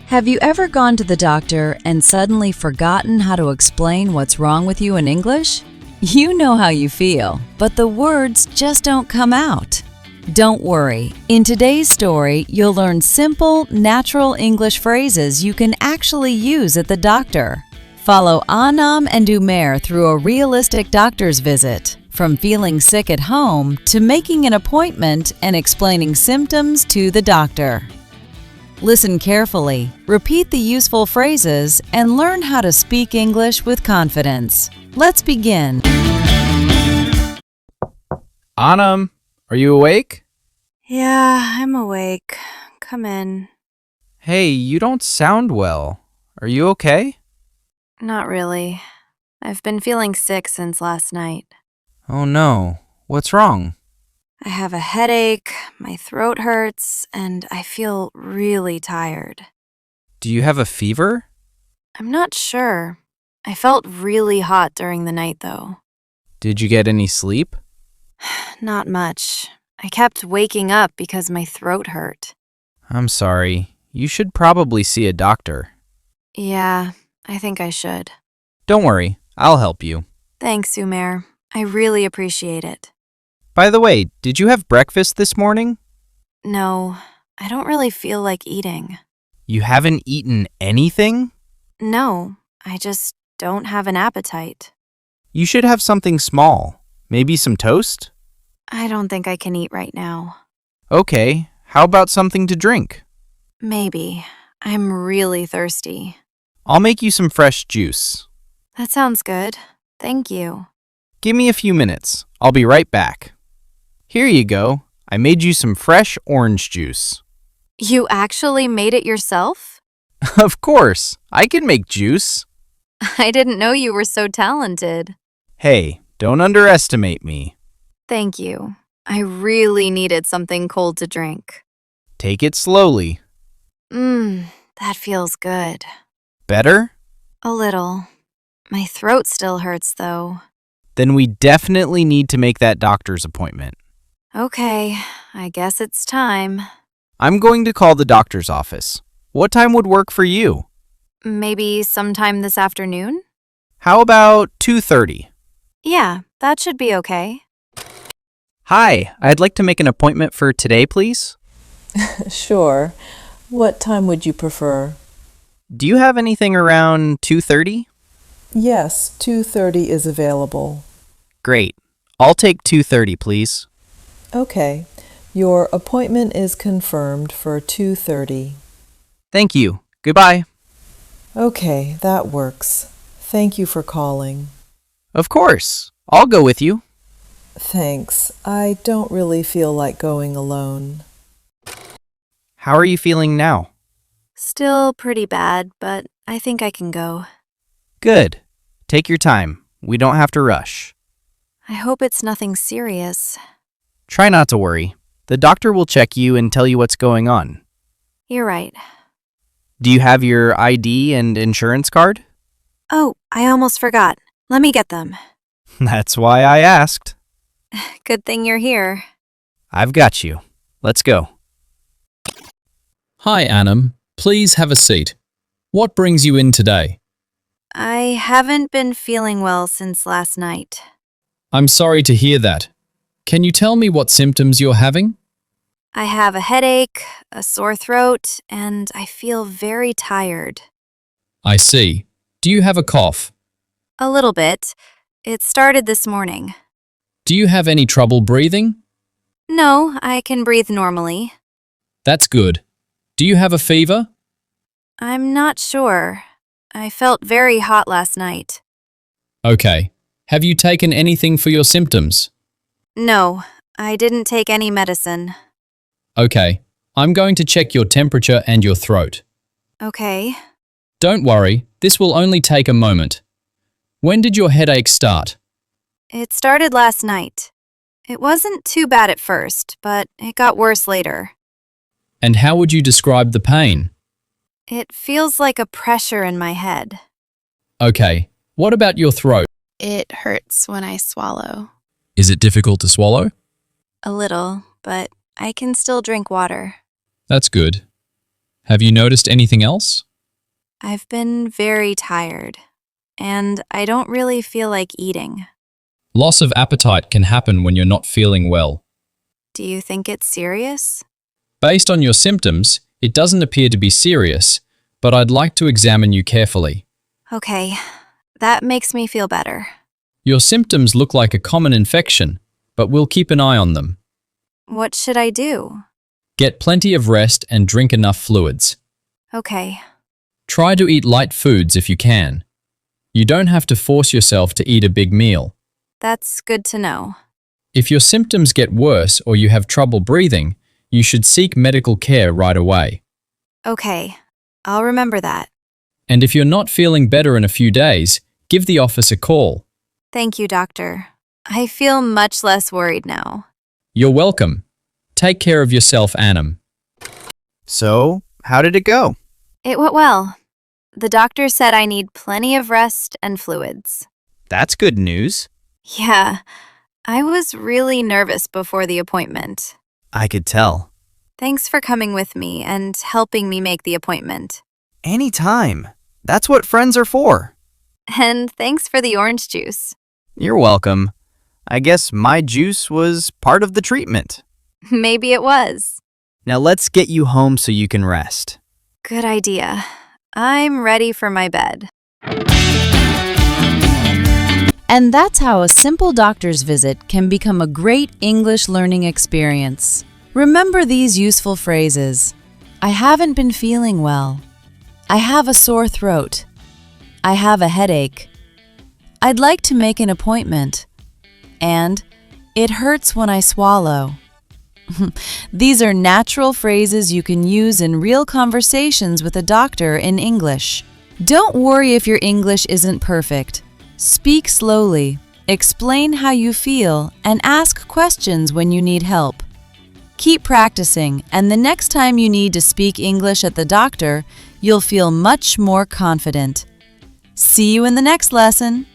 Have you ever gone to the doctor and suddenly forgotten how to explain what's wrong with you in English? You know how you feel, but the words just don't come out. Don't worry. In today's story, you'll learn simple, natural English phrases you can actually use at the doctor. Follow Anam and Umair through a realistic doctor's visit, from feeling sick at home to making an appointment and explaining symptoms to the doctor. Listen carefully, repeat the useful phrases, and learn how to speak English with confidence. Let's begin. Anam, are you awake? Yeah, I'm awake. Come in. Hey, you don't sound well. Are you okay? Not really. I've been feeling sick since last night. Oh no, what's wrong? I have a headache, my throat hurts, and I feel really tired. Do you have a fever? I'm not sure. I felt really hot during the night, though. Did you get any sleep? Not much. I kept waking up because my throat hurt. I'm sorry. You should probably see a doctor. Yeah, I think I should. Don't worry, I'll help you. Thanks, Umair. I really appreciate it. By the way, did you have breakfast this morning? No, I don't really feel like eating. You haven't eaten anything? No, I just don't have an appetite. You should have something small. Maybe some toast? I don't think I can eat right now. Okay, how about something to drink? Maybe. I'm really thirsty. I'll make you some fresh juice. That sounds good. Thank you. Give me a few minutes. I'll be right back. Here you go. I made you some fresh orange juice. You actually made it yourself? Of course, I can make juice. I didn't know you were so talented. Hey, don't underestimate me. Thank you. I really needed something cold to drink. Take it slowly. That feels good. Better? A little. My throat still hurts, though. Then we definitely need to make that doctor's appointment. Okay, I guess it's time. I'm going to call the doctor's office. What time would work for you? Maybe sometime this afternoon? How about 2:30? Yeah, that should be okay. Hi, I'd like to make an appointment for today, please. Sure. What time would you prefer? Do you have anything around 2:30? Yes, 2:30 is available. Great. I'll take 2:30, please. Okay. Your appointment is confirmed for 2:30. Thank you. Goodbye. Okay, that works. Thank you for calling. Of course. I'll go with you. Thanks. I don't really feel like going alone. How are you feeling now? Still pretty bad, but I think I can go. Good. Take your time. We don't have to rush. I hope it's nothing serious. Try not to worry. The doctor will check you and tell you what's going on. You're right. Do you have your ID and insurance card? Oh, I almost forgot. Let me get them. That's why I asked. Good thing you're here. I've got you. Let's go. Hi, Anam. Please have a seat. What brings you in today? I haven't been feeling well since last night. I'm sorry to hear that. Can you tell me what symptoms you're having? I have a headache, a sore throat, and I feel very tired. I see. Do you have a cough? A little bit. It started this morning. Do you have any trouble breathing? No, I can breathe normally. That's good. Do you have a fever? I'm not sure. I felt very hot last night. Okay. Have you taken anything for your symptoms? No, I didn't take any medicine. Okay. I'm going to check your temperature and your throat. Okay. Don't worry, this will only take a moment. When did your headache start? It started last night. It wasn't too bad at first, but it got worse later. And how would you describe the pain? It feels like a pressure in my head. Okay. What about your throat? It hurts when I swallow. Is it difficult to swallow? A little, but I can still drink water. That's good. Have you noticed anything else? I've been very tired, and I don't really feel like eating. Loss of appetite can happen when you're not feeling well. Do you think it's serious? Based on your symptoms, it doesn't appear to be serious, but I'd like to examine you carefully. Okay, that makes me feel better. Your symptoms look like a common infection, but we'll keep an eye on them. What should I do? Get plenty of rest and drink enough fluids. Okay. Try to eat light foods if you can. You don't have to force yourself to eat a big meal. That's good to know. If your symptoms get worse or you have trouble breathing, you should seek medical care right away. Okay, I'll remember that. And if you're not feeling better in a few days, give the office a call. Thank you, doctor. I feel much less worried now. You're welcome. Take care of yourself, Anam. So, how did it go? It went well. The doctor said I need plenty of rest and fluids. That's good news. Yeah, I was really nervous before the appointment. I could tell. Thanks for coming with me and helping me make the appointment. Anytime. That's what friends are for. And thanks for the orange juice. You're welcome. I guess my juice was part of the treatment. Maybe it was. Now let's get you home so you can rest. Good idea. I'm ready for my bed. And that's how a simple doctor's visit can become a great English learning experience. Remember these useful phrases. I haven't been feeling well. I have a sore throat. I have a headache. I'd like to make an appointment. And it hurts when I swallow. These are natural phrases you can use in real conversations with a doctor in English. Don't worry if your English isn't perfect. Speak slowly, explain how you feel, and ask questions when you need help. Keep practicing, and the next time you need to speak English at the doctor, you'll feel much more confident. See you in the next lesson.